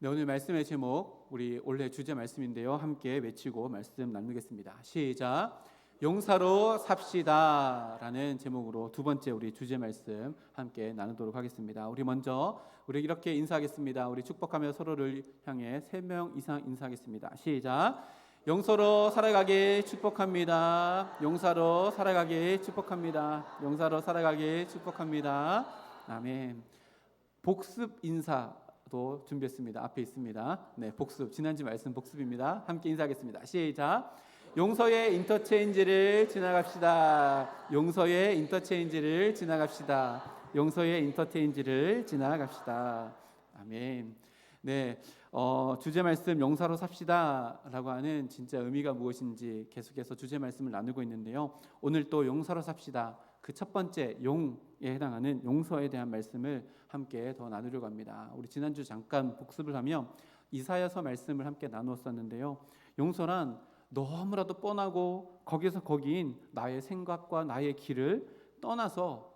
네, 오늘 말씀의 제목, 우리 올해 주제 말씀인데요. 함께 외치고 말씀 나누겠습니다. 시작. 용사로 삽시다 라는 제목으로 두 번째 우리 주제 말씀 함께 나누도록 하겠습니다. 우리 이렇게 인사하겠습니다. 우리 축복하며 서로를 향해 3명 이상 인사하겠습니다. 시작. 용서로 살아가게 축복합니다. 용사로 살아가게 축복합니다. 용사로 살아가게 축복합니다. 아멘. 복습 인사도 준비했습니다. 앞에 있습니다. 네, 복습. 지난주 말씀 복습입니다. 함께 인사하겠습니다. 시작. 용서의 인터체인지를 지나갑시다. 용서의 인터체인지를 지나갑시다. 용서의 인터체인지를 지나갑시다. 아멘. 네, 주제 말씀 용사로 삽시다라고 하는 진짜 의미가 무엇인지 계속해서 주제 말씀을 나누고 있는데요. 오늘 또 용사로 삽시다. 그 첫 번째 용에 해당하는 용서에 대한 말씀을 함께 더 나누려고 합니다. 우리 지난주 잠깐 복습을 하며 이사야서 말씀을 함께 나누었었는데요. 용서란 너무나도 뻔하고 거기서 거기인 나의 생각과 나의 길을 떠나서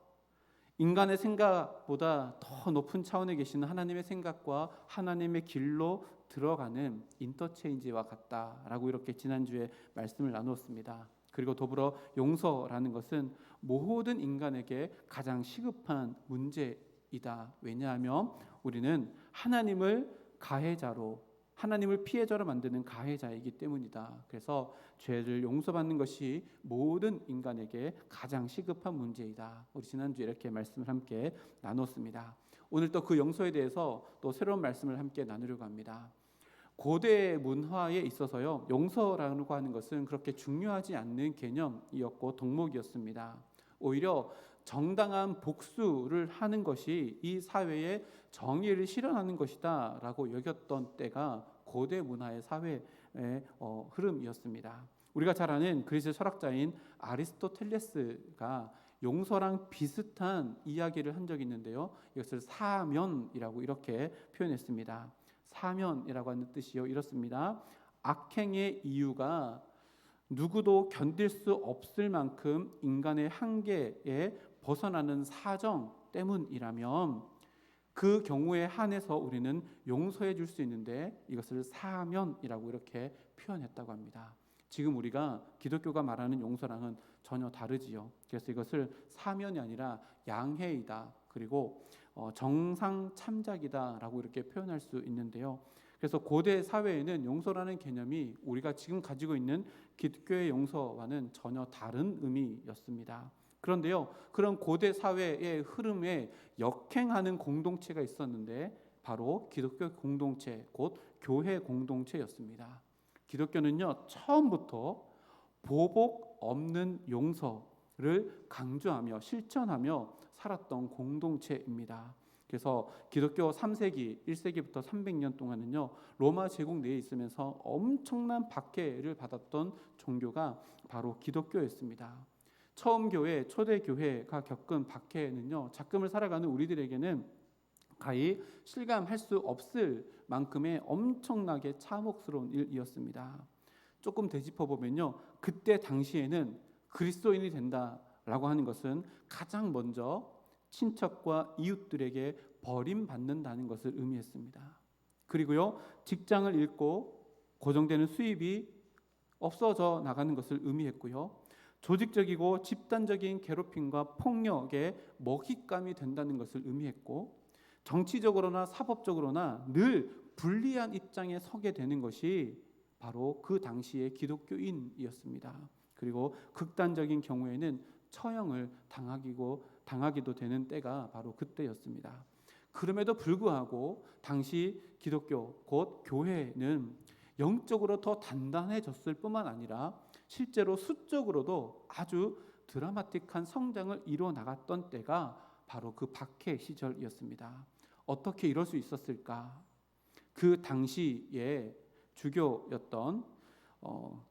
인간의 생각보다 더 높은 차원에 계시는 하나님의 생각과 하나님의 길로 들어가는 인터체인지와 같다라고 이렇게 지난주에 말씀을 나누었습니다. 그리고 더불어 용서라는 것은 모든 인간에게 가장 시급한 문제이다. 왜냐하면 우리는 하나님을 가해자로, 하나님을 피해자로 만드는 가해자이기 때문이다. 그래서 죄를 용서받는 것이 모든 인간에게 가장 시급한 문제이다. 우리 지난주에 이렇게 말씀을 함께 나눴습니다. 오늘 또 그 용서에 대해서 또 새로운 말씀을 함께 나누려고 합니다. 고대 문화에 있어서요, 용서라고 하는 것은 그렇게 중요하지 않는 개념이었고 덕목이었습니다. 오히려 정당한 복수를 하는 것이 이 사회의 정의를 실현하는 것이다 라고 여겼던 때가 고대 문화의 사회의 흐름이었습니다. 우리가 잘 아는 그리스 철학자인 아리스토텔레스가 용서랑 비슷한 이야기를 한 적이 있는데요. 이것을 사면이라고 이렇게 표현했습니다. 사면이라고 하는 뜻이요, 이렇습니다. 악행의 이유가 누구도 견딜 수 없을 만큼 인간의 한계에 벗어나는 사정 때문이라면 그 경우에 한해서 우리는 용서해 줄 수 있는데 이것을 사면이라고 이렇게 표현했다고 합니다. 지금 우리가 기독교가 말하는 용서랑은 전혀 다르지요. 그래서 이것을 사면이 아니라 양해이다, 그리고 정상 참작이다라고 이렇게 표현할 수 있는데요. 그래서 고대 사회에는 용서라는 개념이 우리가 지금 가지고 있는 기독교의 용서와는 전혀 다른 의미였습니다. 그런데요, 그런 고대 사회의 흐름에 역행하는 공동체가 있었는데 바로 기독교 공동체, 곧 교회 공동체였습니다. 기독교는요, 처음부터 보복 없는 용서를 강조하며 실천하며 살았던 공동체입니다. 그래서 기독교 3세기, 1세기부터 300년 동안은요, 로마 제국 내에 있으면서 엄청난 박해를 받았던 종교가 바로 기독교였습니다. 처음 교회, 초대 교회가 겪은 박해는요, 작금을 살아가는 우리들에게는 가히 실감할 수 없을 만큼의 엄청나게 참혹스러운 일이었습니다. 조금 되짚어보면요, 그때 당시에는 그리스도인이 된다라고 하는 것은 가장 먼저 친척과 이웃들에게 버림받는다는 것을 의미했습니다. 그리고요, 직장을 잃고 고정되는 수입이 없어져 나가는 것을 의미했고요, 조직적이고 집단적인 괴롭힘과 폭력의 먹잇감이 된다는 것을 의미했고, 정치적으로나 사법적으로나 늘 불리한 입장에 서게 되는 것이 바로 그 당시의 기독교인이었습니다. 그리고 극단적인 경우에는 처형을 당하기도 되는 때가 바로 그때였습니다. 그럼에도 불구하고 당시 기독교, 곧 교회는 영적으로 더 단단해졌을 뿐만 아니라 실제로 수적으로도 아주 드라마틱한 성장을 이루어 나갔던 때가 바로 그 박해 시절이었습니다. 어떻게 이럴 수 있었을까? 그 당시에 주교였던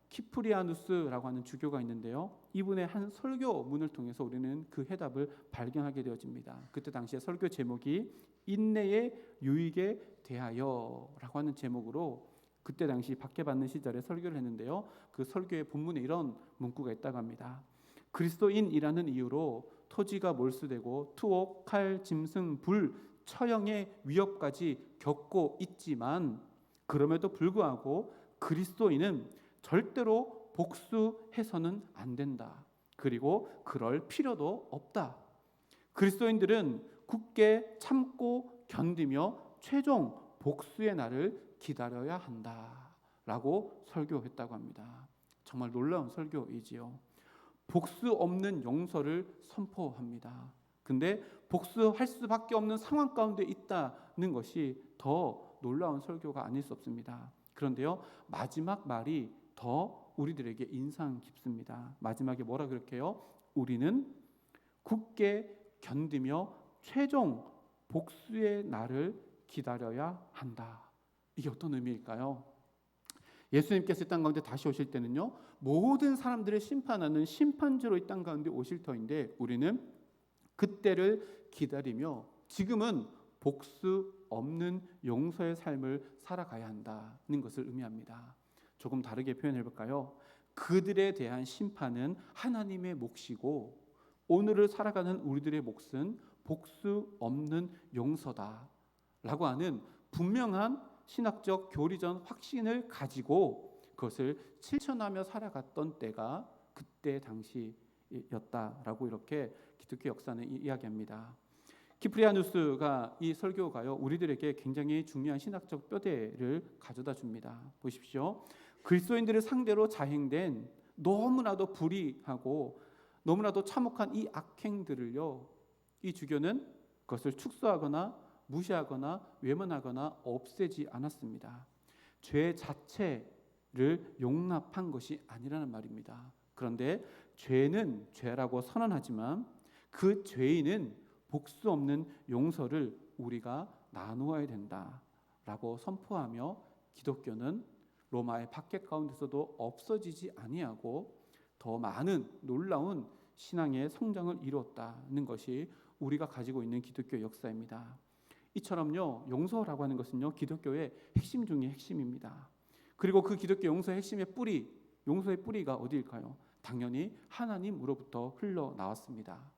키프리아누스라고 하는 주교가 있는데요, 이분의 한 설교문을 통해서 우리는 그 해답을 발견하게 되어집니다. 그때 당시에 설교 제목이 인내의 유익에 대하여라고 하는 제목으로 그때 당시 박해받는 시절에 설교를 했는데요, 그 설교의 본문에 이런 문구가 있다고 합니다. 그리스도인이라는 이유로 토지가 몰수되고 투옥, 칼, 짐승, 불, 처형의 위협까지 겪고 있지만 그럼에도 불구하고 그리스도인은 절대로 복수해서는 안 된다. 그리고 그럴 필요도 없다. 그리스도인들은 굳게 참고 견디며 최종 복수의 날을 기다려야 한다라고 설교했다고 합니다. 정말 놀라운 설교이지요. 복수 없는 용서를 선포합니다. 근데 복수할 수밖에 없는 상황 가운데 있다는 것이 더 놀라운 설교가 아닐 수 없습니다. 그런데요, 마지막 말이 더 우리들에게 인상 깊습니다. 마지막에 뭐라 그럴게요? 우리는 굳게 견디며 최종 복수의 날을 기다려야 한다. 이게 어떤 의미일까요? 예수님께서 이 땅 가운데 다시 오실 때는요, 모든 사람들을 심판하는 심판주로 이 땅 가운데 오실 터인데 우리는 그때를 기다리며 지금은 복수 없는 용서의 삶을 살아가야 한다는 것을 의미합니다. 조금 다르게 표현해 볼까요? 그들에 대한 심판은 하나님의 몫이고 오늘을 살아가는 우리들의 몫은 복수 없는 용서다 라고 하는 분명한 신학적 교리전 확신을 가지고 그것을 실천하며 살아갔던 때가 그때 당시였다라고 이렇게 기독교 역사는 이야기합니다. 키프리아누스가 이 설교가요 우리들에게 굉장히 중요한 신학적 뼈대를 가져다 줍니다. 보십시오. 그리스도인들을 상대로 자행된 너무나도 불의하고 너무나도 참혹한 이 악행들을요, 이 주교는 그것을 축소하거나 무시하거나 외면하거나 없애지 않았습니다. 죄 자체를 용납한 것이 아니라는 말입니다. 그런데 죄는 죄라고 선언하지만 그 죄인은 복수 없는 용서를 우리가 나누어야 된다라고 선포하며 기독교는 로마의 박해 가운데서도 없어지지 아니하고 더 많은 놀라운 신앙의 성장을 이루었다는 것이 우리가 가지고 있는 기독교 역사입니다. 이처럼요, 용서라고 하는 것은요, 기독교의 핵심 중의 핵심입니다. 그리고 그 기독교 용서의 핵심의 뿌리, 용서의 뿌리가 어디일까요? 당연히 하나님으로부터 흘러나왔습니다.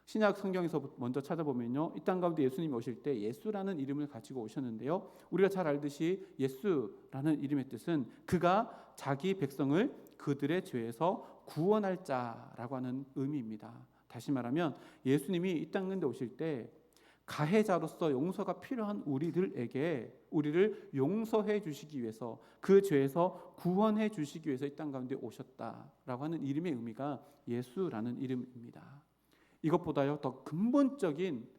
신약 성경에서 먼저 찾아보면요, 이 땅 가운데 예수님이 오실 때 예수라는 이름을 가지고 오셨는데요, 우리가 잘 알듯이 예수라는 이름의 뜻은 그가 자기 백성을 그들의 죄에서 구원할 자라고 하는 의미입니다. 다시 말하면 예수님이 이 땅 가운데 오실 때 가해자로서 용서가 필요한 우리를 용서해 주시기 위해서 그 죄에서 구원해 주시기 위해서 이 땅 가운데 오셨다라고 하는 이름의 의미가 예수라는 이름입니다. 이것보다요 더 근본적인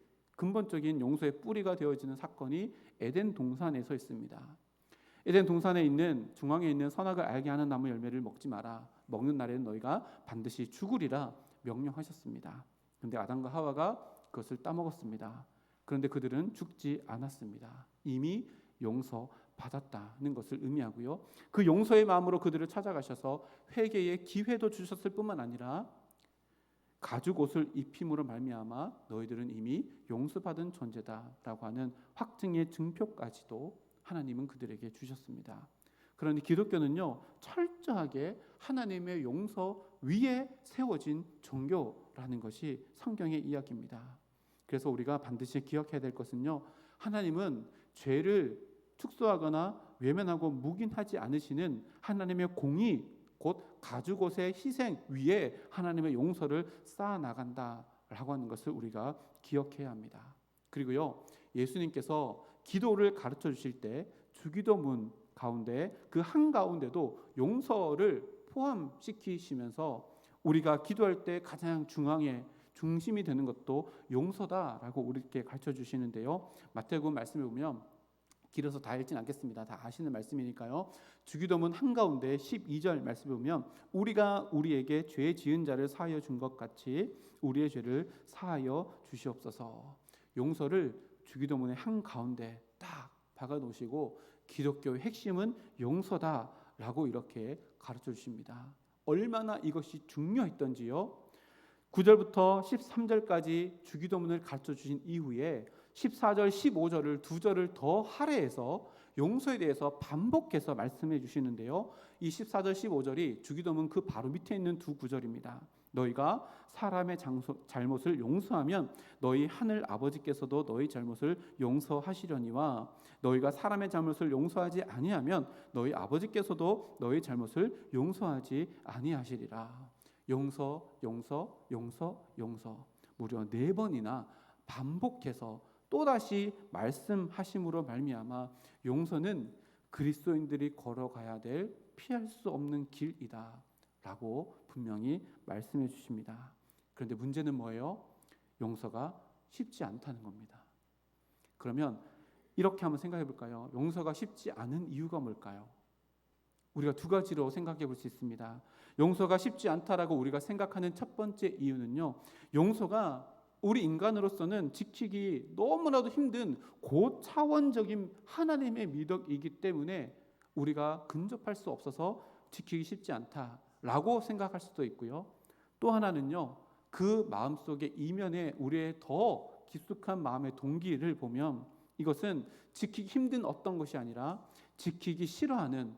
용서의 뿌리가 되어지는 사건이 에덴 동산에서 있습니다. 에덴 동산에 있는 중앙에 있는 선악을 알게 하는 나무 열매를 먹지 마라. 먹는 날에는 너희가 반드시 죽으리라 명령하셨습니다. 그런데 아담과 하와가 그것을 따먹었습니다. 그런데 그들은 죽지 않았습니다. 이미 용서받았다는 것을 의미하고요. 그 용서의 마음으로 그들을 찾아가셔서 회개의 기회도 주셨을 뿐만 아니라 가죽옷을 입힘으로 말미암아 너희들은 이미 용서받은 존재다라고 하는 확증의 증표까지도 하나님은 그들에게 주셨습니다. 그러니 기독교는요 철저하게 하나님의 용서 위에 세워진 종교라는 것이 성경의 이야기입니다. 그래서 우리가 반드시 기억해야 될 것은요, 하나님은 죄를 축소하거나 외면하고 묵인하지 않으시는 하나님의 공의, 곧 가죽옷의 희생 위에 하나님의 용서를 쌓아나간다라고 하는 것을 우리가 기억해야 합니다. 그리고요, 예수님께서 기도를 가르쳐 주실 때 주기도문 가운데 그 한가운데도 용서를 포함시키시면서 우리가 기도할 때 가장 중심이 되는 것도 용서다라고 우리에게 가르쳐 주시는데요. 마태복음 말씀을 보면 길어서 다 읽진 않겠습니다. 다 아시는 말씀이니까요. 주기도문 한가운데 12절 말씀을 보면 우리가 우리에게 죄 지은 자를 사하여 준 것 같이 우리의 죄를 사하여 주시옵소서. 용서를 주기도문의 한가운데 딱 박아 놓으시고 기독교의 핵심은 용서다라고 이렇게 가르쳐 주십니다. 얼마나 이것이 중요했던지요. 9절부터 13절까지 주기도문을 가르쳐 주신 이후에 14절, 15절을 두 절을 더 할애해서 용서에 대해서 반복해서 말씀해 주시는데요. 이 14절, 15절이 주기도문 그 바로 밑에 있는 두 구절입니다. 너희가 사람의 잘못을 용서하면 너희 하늘 아버지께서도 너희 잘못을 용서하시려니와 너희가 사람의 잘못을 용서하지 아니하면 너희 아버지께서도 너희 잘못을 용서하지 아니하시리라. 용서, 용서, 용서, 용서. 무려 4번이나 반복해서 또다시 말씀하심으로 말미암아 용서는 그리스도인들이 걸어가야 될 피할 수 없는 길이다 라고 분명히 말씀해 주십니다. 그런데 문제는 뭐예요? 용서가 쉽지 않다는 겁니다. 그러면 이렇게 한번 생각해 볼까요? 용서가 쉽지 않은 이유가 뭘까요? 우리가 2가지로 생각해 볼 수 있습니다. 용서가 쉽지 않다라고 우리가 생각하는 첫 번째 이유는요, 용서가 우리 인간으로서는 지키기 너무나도 힘든 고차원적인 하나님의 미덕이기 때문에 우리가 근접할 수 없어서 지키기 쉽지 않다라고 생각할 수도 있고요. 또 하나는요, 그 마음속의 이면에 우리의 더 깊숙한 마음의 동기를 보면 이것은 지키기 힘든 어떤 것이 아니라 지키기 싫어하는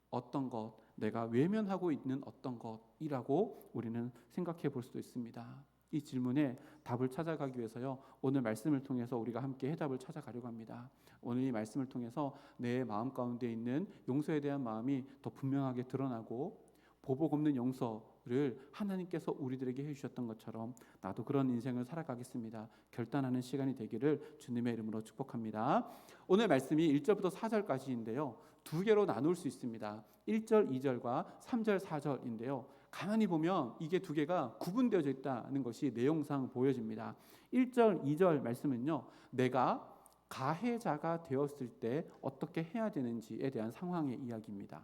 어떤 것, 내가 외면하고 있는 어떤 것이라고 우리는 생각해 볼 수도 있습니다. 이 질문에 답을 찾아가기 위해서요, 오늘 말씀을 통해서 우리가 함께 해답을 찾아가려고 합니다. 오늘 이 말씀을 통해서 내 마음 가운데 있는 용서에 대한 마음이 더 분명하게 드러나고 보복 없는 용서를 하나님께서 우리들에게 해주셨던 것처럼 나도 그런 인생을 살아가겠습니다. 결단하는 시간이 되기를 주님의 이름으로 축복합니다. 오늘 말씀이 1절부터 4절까지인데요. 2개로 나눌 수 있습니다. 1절, 2절과 3절, 4절인데요. 가만히 보면 이게 2개가 구분되어져 있다는 것이 내용상 보여집니다. 1절, 2절 말씀은요, 내가 가해자가 되었을 때 어떻게 해야 되는지에 대한 상황의 이야기입니다.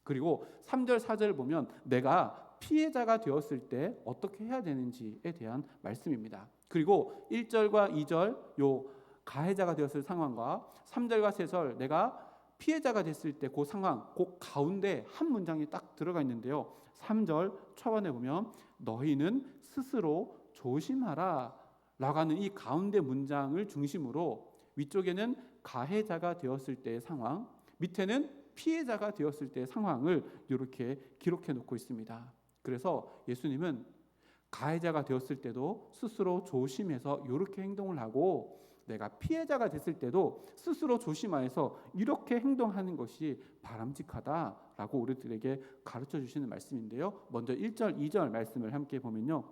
그리고 3절, 4절을 보면 내가 피해자가 되었을 때 어떻게 해야 되는지에 대한 말씀입니다. 그리고 1절과 2절 요 가해자가 되었을 상황과 3절과 3절 내가 피해자가 됐을 때 그 상황, 그 가운데 한 문장이 딱 들어가 있는데요. 3절 초반에 보면 너희는 스스로 조심하라 라고 하는 이 가운데 문장을 중심으로 위쪽에는 가해자가 되었을 때의 상황, 밑에는 피해자가 되었을 때의 상황을 이렇게 기록해 놓고 있습니다. 그래서 예수님은 가해자가 되었을 때도 스스로 조심해서 이렇게 행동을 하고 내가 피해자가 됐을 때도 스스로 조심하여서 이렇게 행동하는 것이 바람직하다라고 우리들에게 가르쳐 주시는 말씀인데요. 먼저 1절, 2절 말씀을 함께 보면요.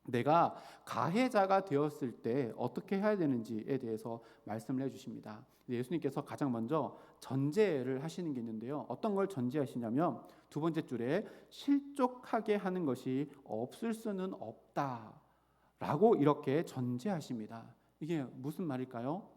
내가 가해자가 되었을 때 어떻게 해야 되는지에 대해서 말씀을 해주십니다. 예수님께서 가장 먼저 전제를 하시는 게 있는데요. 어떤 걸 전제하시냐면 2번째 줄에 실족하게 하는 것이 없을 수는 없다라고 이렇게 전제하십니다. 이게 무슨 말일까요?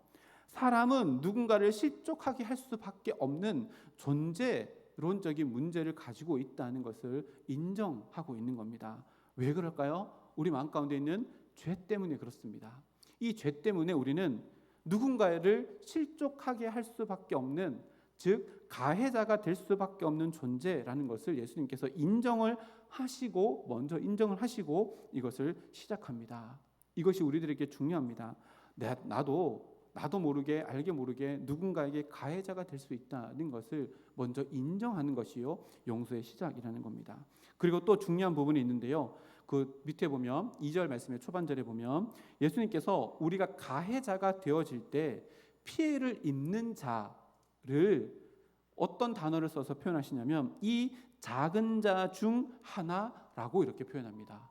사람은 누군가를 실족하게 할 수밖에 없는 존재론적인 문제를 가지고 있다는 것을 인정하고 있는 겁니다. 왜 그럴까요? 우리 마음 가운데 있는 죄 때문에 그렇습니다. 이 죄 때문에 우리는 누군가를 실족하게 할 수밖에 없는, 즉 가해자가 될 수밖에 없는 존재라는 것을 예수님께서 인정을 하시고 먼저 인정을 하시고 이것을 시작합니다. 이것이 우리들에게 중요합니다. 나도 모르게 알게 모르게 누군가에게 가해자가 될 수 있다는 것을 먼저 인정하는 것이요 용서의 시작이라는 겁니다. 그리고 또 중요한 부분이 있는데요. 그 밑에 보면 2절 말씀의 초반절에 보면 예수님께서 우리가 가해자가 되어질 때 피해를 입는 자를 어떤 단어를 써서 표현하시냐면 이 작은 자 중 하나라고 이렇게 표현합니다.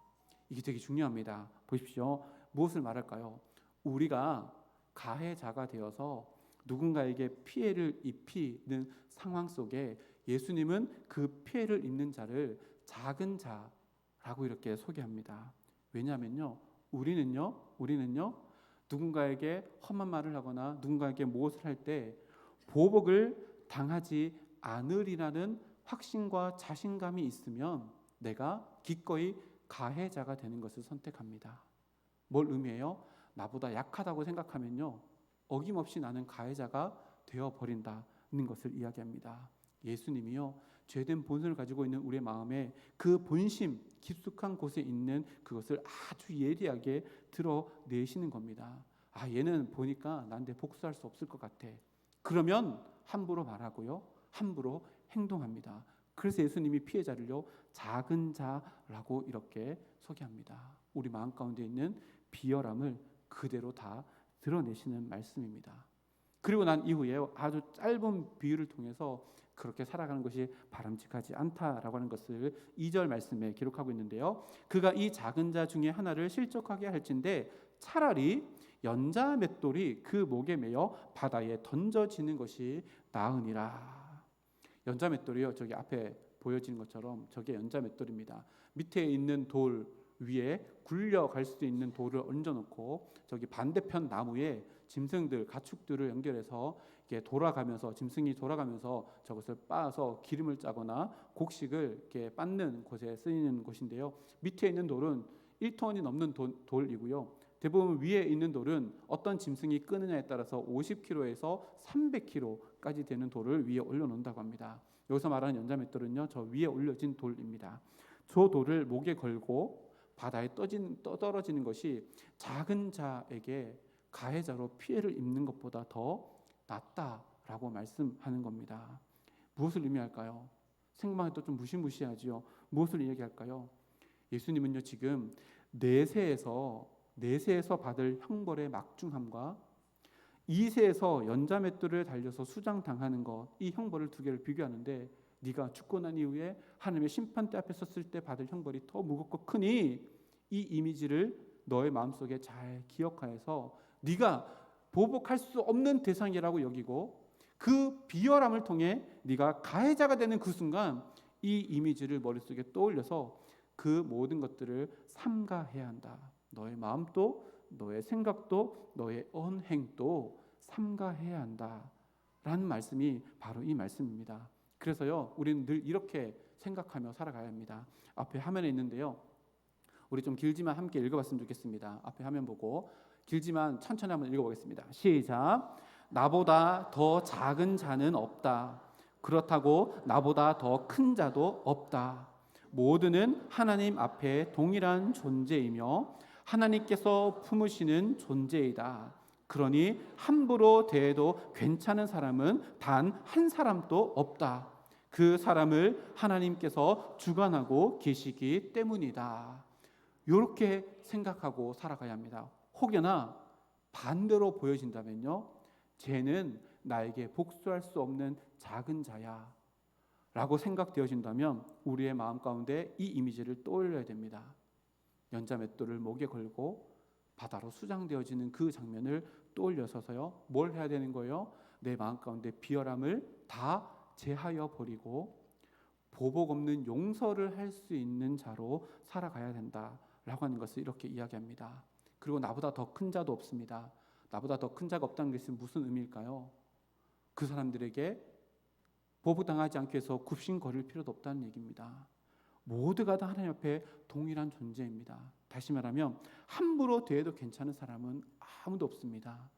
이게 되게 중요합니다. 보십시오. 무엇을 말할까요? 우리가 가해자가 되어서 누군가에게 피해를 입히는 상황 속에 예수님은 그 피해를 입는 자를 작은 자라고 이렇게 소개합니다. 왜냐하면요, 우리는요 누군가에게 험한 말을 하거나 누군가에게 무엇을 할 때 보복을 당하지 않으리라는 확신과 자신감이 있으면 내가 기꺼이 가해자가 되는 것을 선택합니다. 뭘 의미해요? 나보다 약하다고 생각하면요 어김없이 나는 가해자가 되어버린다는 것을 이야기합니다. 예수님이요 죄된 본성을 가지고 있는 우리의 마음에 그 본심 깊숙한 곳에 있는 그것을 아주 예리하게 드러내시는 겁니다. 얘는 보니까 나한테 복수할 수 없을 것 같아. 그러면 함부로 말하고요 함부로 행동합니다. 그래서 예수님이 피해자를요 작은 자라고 이렇게 소개합니다. 우리 마음 가운데 있는 비열함을 그대로 다 드러내시는 말씀입니다. 그리고 난 이후에 아주 짧은 비유를 통해서 그렇게 살아가는 것이 바람직하지 않다라고 하는 것을 2절 말씀에 기록하고 있는데요. 그가 이 작은 자 중에 하나를 실족하게 할진대 차라리 연자 맷돌이 그 목에 매여 바다에 던져지는 것이 나으니라. 연자 맷돌이요, 저기 앞에 보여지는 것처럼 저게 연자 맷돌입니다. 밑에 있는 돌 위에 굴려갈 수 있는 돌을 얹어놓고 저기 반대편 나무에 짐승들, 가축들을 연결해서 이렇게 돌아가면서 짐승이 돌아가면서 저것을 빻아서 기름을 짜거나 곡식을 이렇게 빻는 곳에 쓰이는 곳인데요. 밑에 있는 돌은 1톤이 넘는 돌이고요. 대부분 위에 있는 돌은 어떤 짐승이 끄느냐에 따라서 50kg에서 300kg까지 되는 돌을 위에 올려놓는다고 합니다. 여기서 말하는 연자맷돌은요, 저 위에 올려진 돌입니다. 저 돌을 목에 걸고 바다에 떠떨어지는 것이 작은 자에게 가해자로 피해를 입는 것보다 더 낫다라고 말씀하는 겁니다. 무엇을 의미할까요? 생각만 해도 좀 무시무시하지요. 무엇을 이야기할까요? 예수님은요 지금 내세에서 받을 형벌의 막중함과 2세에서 연자맷돌을 달려서 수장당하는 것, 이 형벌을 두 개를 비교하는데 네가 죽고 난 이후에 하나님의 심판대 앞에 섰을 때 받을 형벌이 더 무겁고 크니 이 이미지를 너의 마음속에 잘 기억하여서 네가 보복할 수 없는 대상이라고 여기고 그 비열함을 통해 네가 가해자가 되는 그 순간 이 이미지를 머릿속에 떠올려서 그 모든 것들을 삼가해야 한다. 너의 마음도 너의 생각도 너의 언행도 삼가해야 한다라는 말씀이 바로 이 말씀입니다. 그래서요 우리는 늘 이렇게 생각하며 살아가야 합니다. 앞에 화면에 있는데요, 우리 좀 길지만 함께 읽어봤으면 좋겠습니다. 앞에 화면 보고 길지만 천천히 한번 읽어보겠습니다. 시작. 나보다 더 작은 자는 없다. 그렇다고 나보다 더 큰 자도 없다. 모두는 하나님 앞에 동일한 존재이며 하나님께서 품으시는 존재이다. 그러니 함부로 대해도 괜찮은 사람은 단 한 사람도 없다. 그 사람을 하나님께서 주관하고 계시기 때문이다. 이렇게 생각하고 살아가야 합니다. 혹여나 반대로 보여진다면요, 쟤는 나에게 복수할 수 없는 작은 자야 라고 생각되어진다면 우리의 마음 가운데 이 이미지를 떠올려야 됩니다. 연자맷돌을 목에 걸고 바다로 수장되어지는 그 장면을 떠올려서요 뭘 해야 되는 거예요? 내 마음 가운데 비열함을 다 제하여 버리고 보복 없는 용서를 할 수 있는 자로 살아가야 된다라고 하는 것을 이렇게 이야기합니다. 그리고 나보다 더 큰 자도 없습니다. 나보다 더 큰 자가 없다는 것은 무슨 의미일까요? 그 사람들에게 보복당하지 않기 위해서 굽신거릴 필요도 없다는 얘기입니다. 모두가 다 하나님 앞에 동일한 존재입니다. 다시 말하면 함부로 대해도 괜찮은 사람은 아무도 없습니다.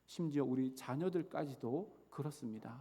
심지어 우리 자녀들까지도 그렇습니다.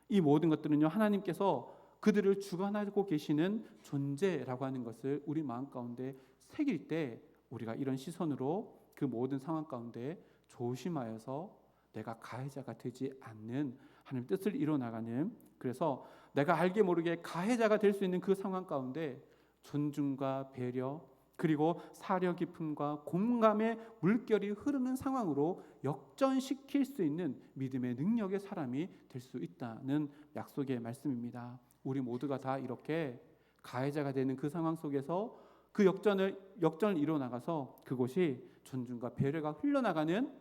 이 모든 것들은요 하나님께서 그들을 주관하고 계시는 존재라고 하는 것을 우리 마음 가운데 새길 때 우리가 이런 시선으로 그 모든 상황 가운데 조심하여서 내가 가해자가 되지 않는 하나님의 뜻을 이뤄나가는, 그래서 내가 알게 모르게 가해자가 될 수 있는 그 상황 가운데 존중과 배려 그리고 사려 깊음과 공감의 물결이 흐르는 상황으로 역전시킬 수 있는 믿음의 능력의 사람이 될 수 있다는 약속의 말씀입니다. 우리 모두가 다 이렇게 가해자가 되는 그 상황 속에서 그 역전을 이뤄나가서 그곳이 존중과 배려가 흘러나가는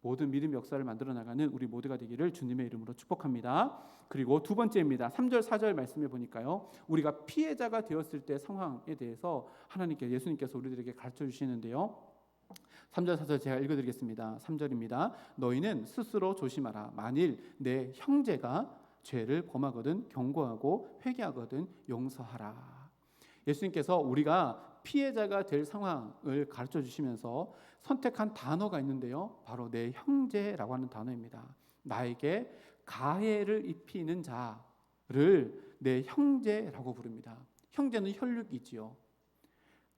모든 믿음 역사를 만들어 나가는 우리 모두가 되기를 주님의 이름으로 축복합니다. 그리고 두 번째입니다. 3절 4절 말씀에 보니까요, 우리가 피해자가 되었을 때 상황에 대해서 예수님께서 우리들에게 가르쳐 주시는데요, 3절 4절 제가 읽어드리겠습니다. 3절입니다. 너희는 스스로 조심하라. 만일 내 형제가 죄를 범하거든 경고하고 회개하거든 용서하라. 예수님께서 우리가 피해자가 될 상황을 가르쳐 주시면서 선택한 단어가 있는데요, 바로 내 형제라고 하는 단어입니다. 나에게 가해를 입히는 자를 내 형제라고 부릅니다. 형제는 혈육이지요.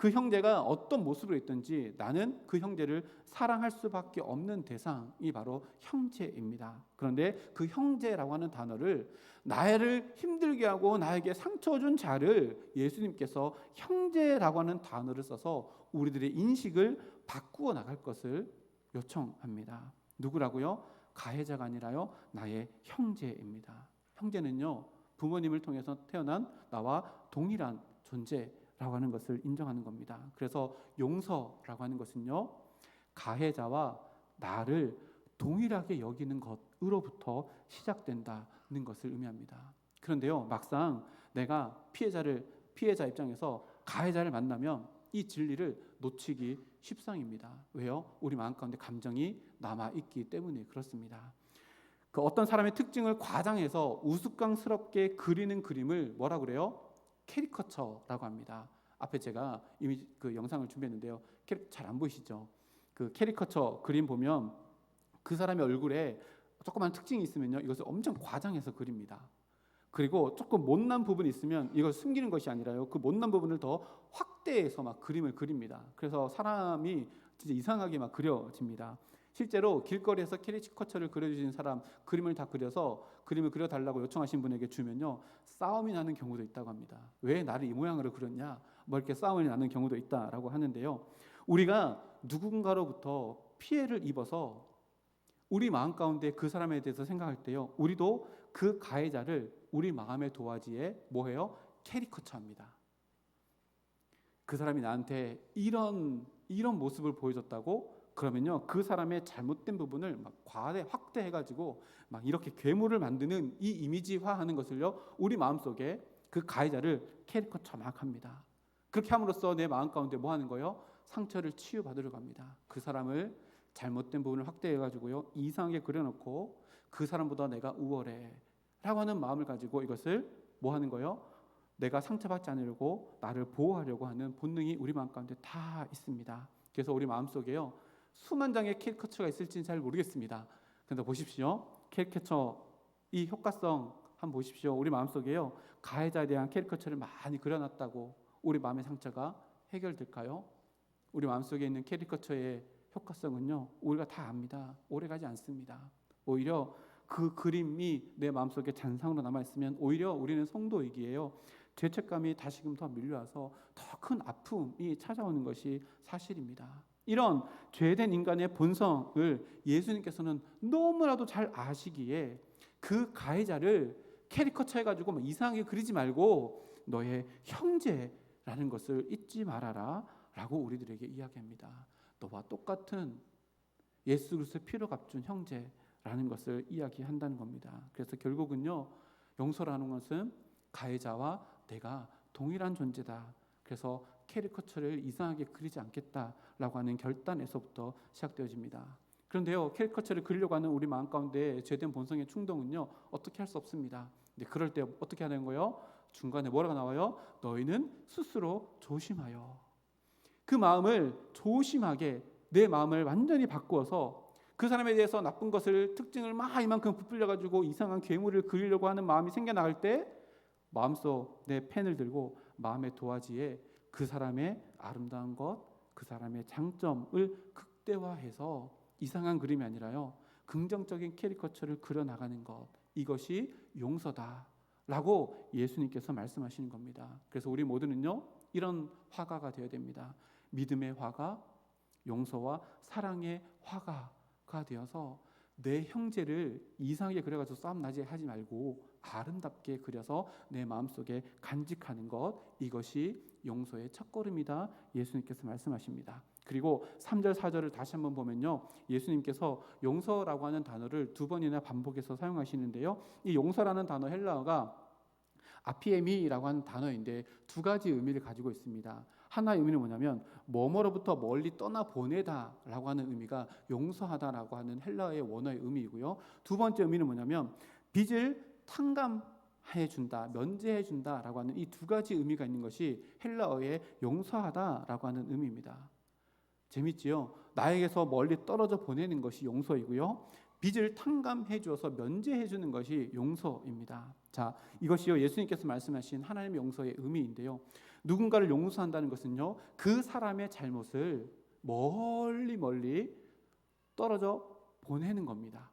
그 형제가 어떤 모습으로 있든지 나는 그 형제를 사랑할 수밖에 없는 대상이 바로 형제입니다. 그런데 그 형제라고 하는 단어를 나를 힘들게 하고 나에게 상처 준 자를 예수님께서 형제라고 하는 단어를 써서 우리들의 인식을 바꾸어 나갈 것을 요청합니다. 누구라고요? 가해자가 아니라요, 나의 형제입니다. 형제는요, 부모님을 통해서 태어난 나와 동일한 존재라고 하는 것을 인정하는 겁니다. 그래서 용서라고 하는 것은요, 가해자와 나를 동일하게 여기는 것으로부터 시작된다는 것을 의미합니다. 그런데요, 막상 내가 피해자 입장에서 가해자를 만나면 이 진리를 놓치기 십상입니다. 왜요? 우리 마음 가운데 감정이 남아있기 때문에 그렇습니다. 그 어떤 사람의 특징을 과장해서 우스꽝스럽게 그리는 그림을 뭐라 그래요? 캐리커처라고 합니다. 앞에 제가 이미 그 영상을 준비했는데요. 잘 안 보이시죠? 그 캐리커처 그림 보면 그 사람의 얼굴에 조그만 특징이 있으면요, 이것을 엄청 과장해서 그립니다. 그리고 조금 못난 부분이 있으면 이걸 숨기는 것이 아니라요, 그 못난 부분을 더 확대해서 막 그림을 그립니다. 그래서 사람이 진짜 이상하게 막 그려집니다. 실제로 길거리에서 캐리커처를 그려주신 사람 그림을 다 그려서 그림을 그려달라고 요청하신 분에게 주면요, 싸움이 나는 경우도 있다고 합니다. 왜 나를 이 모양으로 그렸냐, 뭐 이렇게 싸움이 나는 경우도 있다라고 하는데요. 우리가 누군가로부터 피해를 입어서 우리 마음 가운데 그 사람에 대해서 생각할 때요, 우리도 그 가해자를 우리 마음의 도화지에 뭐해요? 캐리커처합니다. 그 사람이 나한테 이런 모습을 보여줬다고 그러면요, 그 사람의 잘못된 부분을 막 과대 확대해가지고 막 이렇게 괴물을 만드는 이 이미지화하는 것을요, 우리 마음속에 그 가해자를 캐리커처 막 합니다. 그렇게 함으로써 내 마음 가운데 뭐 하는 거예요? 상처를 치유받으려고 합니다. 그 사람을 잘못된 부분을 확대해가지고요, 이상하게 그려놓고 그 사람보다 내가 우월해 라고 하는 마음을 가지고 이것을 뭐 하는 거예요? 내가 상처받지 않으려고 나를 보호하려고 하는 본능이 우리 마음 가운데 다 있습니다. 그래서 우리 마음속에요, 수만 장의 캐리커처가 있을지는 잘 모르겠습니다. 그런데 보십시오, 캐리커처 이 효과성 한번 보십시오. 우리 마음속에요, 가해자에 대한 캐리커처를 많이 그려놨다고 우리 마음의 상처가 해결될까요? 우리 마음속에 있는 캐리커처의 효과성은요, 우리가 다 압니다. 오래가지 않습니다. 오히려 그 그림이 내 마음속에 잔상으로 남아있으면 오히려 우리는 성도이기에요, 죄책감이 다시금 더 밀려와서 더 큰 아픔이 찾아오는 것이 사실입니다. 이런 죄된 인간의 본성을 예수님께서는 너무나도 잘 아시기에 그 가해자를 캐리커처 해가지고 이상하게 그리지 말고 너의 형제라는 것을 잊지 말아라 라고 우리들에게 이야기합니다. 너와 똑같은 예수 그리스도의 피로 값준 형제라는 것을 이야기한다는 겁니다. 그래서 결국은요, 용서라는 것은 가해자와 내가 동일한 존재다. 그래서 캐리커처를 이상하게 그리지 않겠다라고 하는 결단에서부터 시작되어집니다. 그런데요, 캐리커처를 그리려고 하는 우리 마음 가운데 죄된 본성의 충동은요, 어떻게 할 수 없습니다. 근데 그럴 때 어떻게 하는 거예요? 중간에 뭐라고 나와요? 너희는 스스로 조심하여. 그 마음을 조심하게, 내 마음을 완전히 바꾸어서 그 사람에 대해서 나쁜 것을 특징을 막 이만큼 부풀려가지고 이상한 괴물을 그리려고 하는 마음이 생겨나갈 때 마음속 내 펜을 들고 마음의 도화지에 그 사람의 아름다운 것, 그 사람의 장점을 극대화해서 이상한 그림이 아니라요, 긍정적인 캐리커처를 그려나가는 것, 이것이 용서다라고 예수님께서 말씀하시는 겁니다. 그래서 우리 모두는요, 이런 화가가 되어야 됩니다. 믿음의 화가, 용서와 사랑의 화가가 되어서 내 형제를 이상하게 그려가지고 싸움 나지 하지 말고 아름답게 그려서 내 마음속에 간직하는 것, 이것이 용서의 첫걸음이다 예수님께서 말씀하십니다. 그리고 3절 4절을 다시 한번 보면요, 예수님께서 용서라고 하는 단어를 2번이나 반복해서 사용하시는데요, 이 용서라는 단어 헬라어가 아피에미라고 하는 단어인데 두 가지 의미를 가지고 있습니다. 하나의 의미는 뭐냐면 뭐뭐로부터 멀리 떠나 보내다라고 하는 의미가 용서하다라고 하는 헬라어의 원어의 의미이고요, 두 번째 의미는 뭐냐면 빚을 탕감해 준다, 면제해 준다라고 하는 이 두 가지 의미가 있는 것이 헬라어의 용서하다라고 하는 의미입니다. 재밌지요? 나에게서 멀리 떨어져 보내는 것이 용서이고요, 빚을 탕감해 주어서 면제해 주는 것이 용서입니다. 자, 이것이요 예수님께서 말씀하신 하나님의 용서의 의미인데요. 누군가를 용서한다는 것은요, 그 사람의 잘못을 멀리 멀리 떨어져 보내는 겁니다.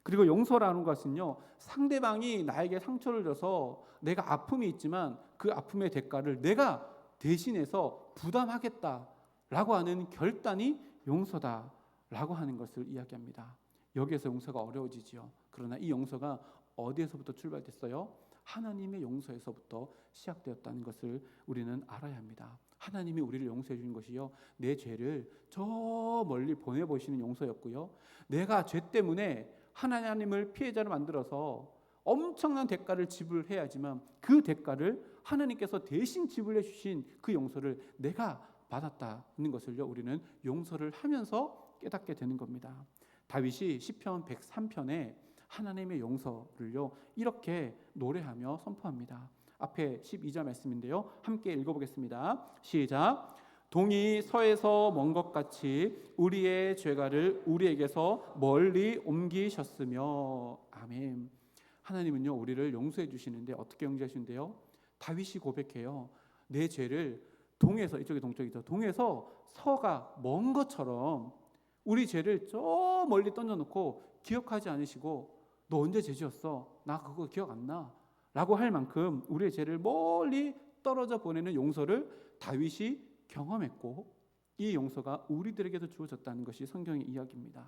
그리고 용서라는 것은요, 상대방이 나에게 상처를 줘서 내가 아픔이 있지만 그 아픔의 대가를 내가 대신해서 부담하겠다라고 하는 결단이 용서다라고 하는 것을 이야기합니다. 여기에서 용서가 어려워지지요. 그러나 이 용서가 어디에서부터 출발됐어요? 하나님의 용서에서부터 시작되었다는 것을 우리는 알아야 합니다. 하나님이 우리를 용서해 주는 것이요, 내 죄를 저 멀리 보내보시는 용서였고요, 내가 죄 때문에 하나님을 피해자로 만들어서 엄청난 대가를 지불해야지만 그 대가를 하나님께서 대신 지불해 주신 그 용서를 내가 받았다는 것을요, 우리는 용서를 하면서 깨닫게 되는 겁니다. 다윗이 시편 103편에 하나님의 용서를요 이렇게 노래하며 선포합니다. 앞에 12절 말씀인데요, 함께 읽어보겠습니다. 시작. 동이 서에서 먼 것 같이 우리의 죄가를 우리에게서 멀리 옮기셨으며. 아멘. 하나님은요 우리를 용서해 주시는데 어떻게 용서해 주신대요? 다윗이 고백해요. 내 죄를 동에서, 이쪽이 동쪽이죠, 동에서 서가 먼 것처럼 우리 죄를 저 멀리 던져놓고 기억하지 않으시고, 너 언제 죄 지었어? 나 그거 기억 안 나 라고 할 만큼 우리의 죄를 멀리 떨어져 보내는 용서를 다윗이 경험했고, 이 용서가 우리들에게도 주어졌다는 것이 성경의 이야기입니다.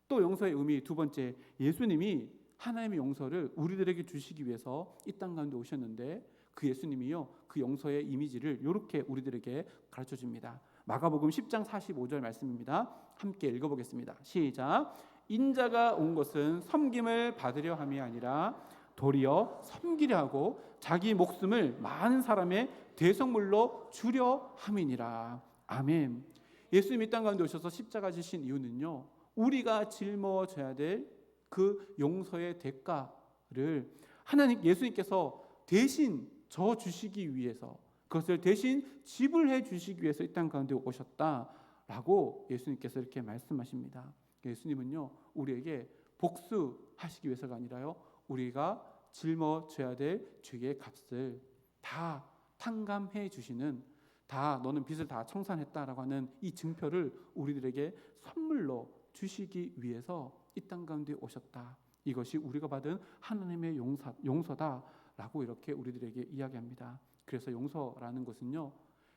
또 용서의 의미 두 번째, 예수님이 하나님의 용서를 우리들에게 주시기 위해서 이 땅 가운데 오셨는데, 그 예수님이요 그 용서의 이미지를 이렇게 우리들에게 가르쳐 줍니다. 마가복음 10장 45절 말씀입니다. 함께 읽어보겠습니다. 시작. 인자가 온 것은 섬김을 받으려 함이 아니라 도리어 섬기려 하고 자기 목숨을 많은 사람의 대속물로 주려 함이니라. 아멘. 예수님이 땅 가운데 오셔서 십자가 지신 이유는요, 우리가 짊어져야 될 그 용서의 대가를 하나님 예수님께서 대신 져 주시기 위해서, 그것을 대신 지불해 주시기 위해서 이 땅 가운데 오셨다라고 예수님께서 이렇게 말씀하십니다. 예수님은요 우리에게 복수하시기 위해서가 아니라요, 우리가 짊어져야 될 죄의 값을 다 탕감해 주시는, 다 너는 빚을 다 청산했다라고 하는 이 증표를 우리들에게 선물로 주시기 위해서 이 땅 가운데 오셨다. 이것이 우리가 받은 하나님의 용서다라고 이렇게 우리들에게 이야기합니다. 그래서 용서라는 것은요,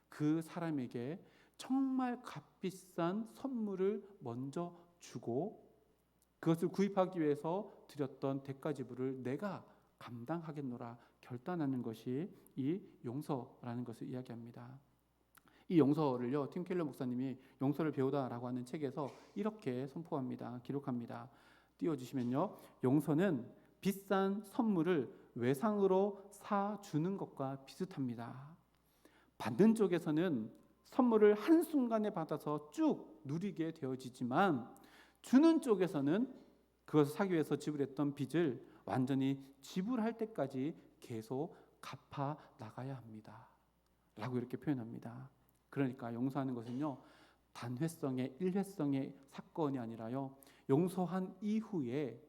그 사람에게 정말 값비싼 선물을 먼저 주고 그것을 구입하기 위해서 드렸던 대가 지불을 내가 감당하겠노라 결단하는 것이 이 용서라는 것을 이야기합니다. 이 용서를요 팀 켈러 목사님이 용서를 배우다라고 하는 책에서 이렇게 선포합니다. 기록합니다. 띄워주시면요, 용서는 비싼 선물을 외상으로 사주는 것과 비슷합니다. 받는 쪽에서는 선물을 한순간에 받아서 쭉 누리게 되어지지만, 주는 쪽에서는 그것을 사기 위해서 지불했던 빚을 완전히 지불할 때까지 계속 갚아 나가야 합니다 라고 이렇게 표현합니다. 그러니까 용서하는 것은요 단회성의 일회성의 사건이 아니라요, 용서한 이후에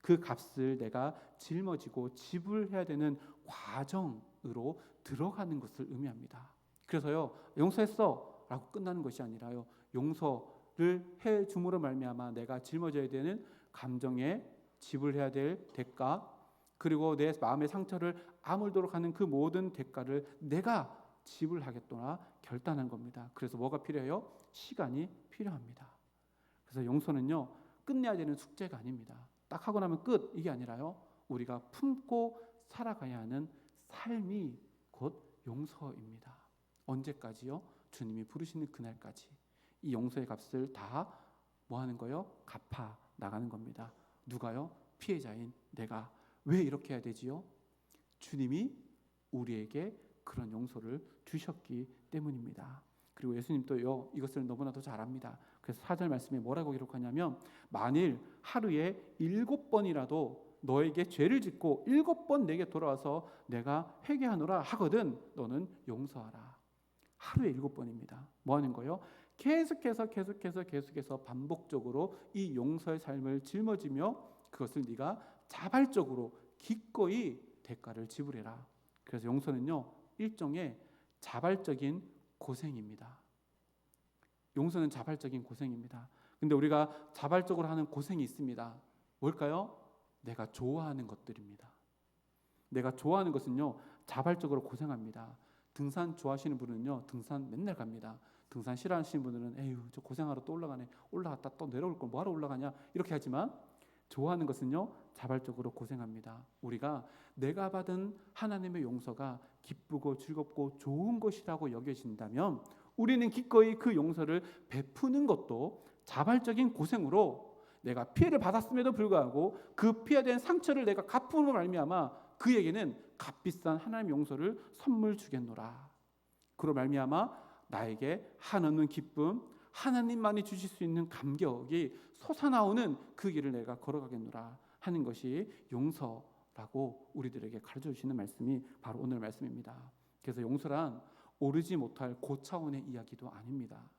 그 값을 내가 짊어지고 지불해야 되는 과정으로 들어가는 것을 의미합니다. 그래서요 용서했어 라고 끝나는 것이 아니라요, 용서를 해 줌으로 말미암아 내가 짊어져야 되는 감정에 지불해야 될 대가, 그리고 내 마음의 상처를 아물도록 하는 그 모든 대가를 내가 지불하겠구나 결단한 겁니다. 그래서 뭐가 필요해요? 시간이 필요합니다. 그래서 용서는요 끝내야 되는 숙제가 아닙니다. 딱 하고 나면 끝, 이게 아니라요, 우리가 품고 살아가야 하는 삶이 곧 용서입니다. 언제까지요? 주님이 부르시는 그날까지 이 용서의 값을 다 뭐 하는 거예요? 갚아 나가는 겁니다. 누가요? 피해자인 내가. 왜 이렇게 해야 되지요? 주님이 우리에게 그런 용서를 주셨기 때문입니다. 그리고 예수님도요 이것을 너무나도 잘 압니다. 그래서 4절 말씀에 뭐라고 기록하냐면, 만일 하루에 7번이라도 너에게 죄를 짓고 7번 내게 돌아와서 내가 회개하노라 하거든 너는 용서하라. 하루에 7번입니다. 뭐 하는 거예요? 계속해서 반복적으로 이 용서의 삶을 짊어지며 그것을 네가 자발적으로 기꺼이 대가를 지불해라. 그래서 용서는요, 일종의 자발적인 고생입니다. 용서는 자발적인 고생입니다. 근데 우리가 자발적으로 하는 고생이 있습니다. 뭘까요? 내가 좋아하는 것들입니다. 내가 좋아하는 것은요, 자발적으로 고생합니다. 등산 좋아하시는 분은요, 등산 맨날 갑니다. 등산 싫어하시는 분들은 에휴, 저 고생하러 또 올라가네. 올라갔다 또 내려올 걸 뭐하러 올라가냐 이렇게 하지만, 좋아하는 것은요, 자발적으로 고생합니다. 우리가 내가 받은 하나님의 용서가 기쁘고 즐겁고 좋은 것이라고 여겨진다면 우리는 기꺼이 그 용서를 베푸는 것도 자발적인 고생으로, 내가 피해를 받았음에도 불구하고 그 피해된 상처를 내가 갚음으로 말미암아 그에게는 값비싼 하나님의 용서를 선물 주겠노라. 그로 말미암아 나에게 한없는 기쁨, 하나님만이 주실 수 있는 감격이 솟아나오는 그 길을 내가 걸어가겠노라 하는 것이 용서라고 우리들에게 가르쳐 주시는 말씀이 바로 오늘 말씀입니다. 그래서 용서란 오르지 못할 고차원의 이야기도 아닙니다.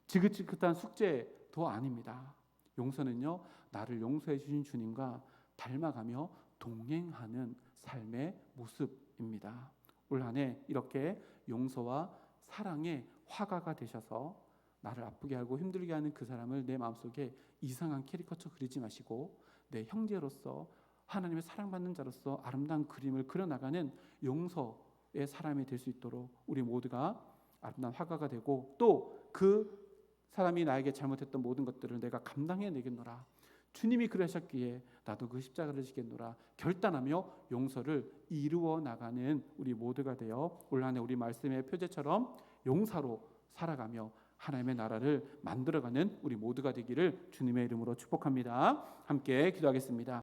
지긋지긋한 숙제도 아닙니다. 용서는요, 나를 용서해 주신 주님과 닮아가며 동행하는 삶의 모습입니다. 올 한 해 이렇게 용서와 사랑의 화가가 되셔서 나를 아프게 하고 힘들게 하는 그 사람을 내 마음속에 이상한 캐리커처 그리지 마시고 내 형제로서 하나님의 사랑받는 자로서 아름다운 그림을 그려나가는 용서의 사람이 될 수 있도록 우리 모두가 아름다운 화가가 되고, 또 그 사람이 나에게 잘못했던 모든 것들을 내가 감당해내겠노라, 주님이 그러셨기에 나도 그 십자가를 지겠노라 결단하며 용서를 이루어 나가는 우리 모두가 되어 올 한 해 우리 말씀의 표제처럼 용사로 살아가며 하나님의 나라를 만들어가는 우리 모두가 되기를 주님의 이름으로 축복합니다. 함께 기도하겠습니다.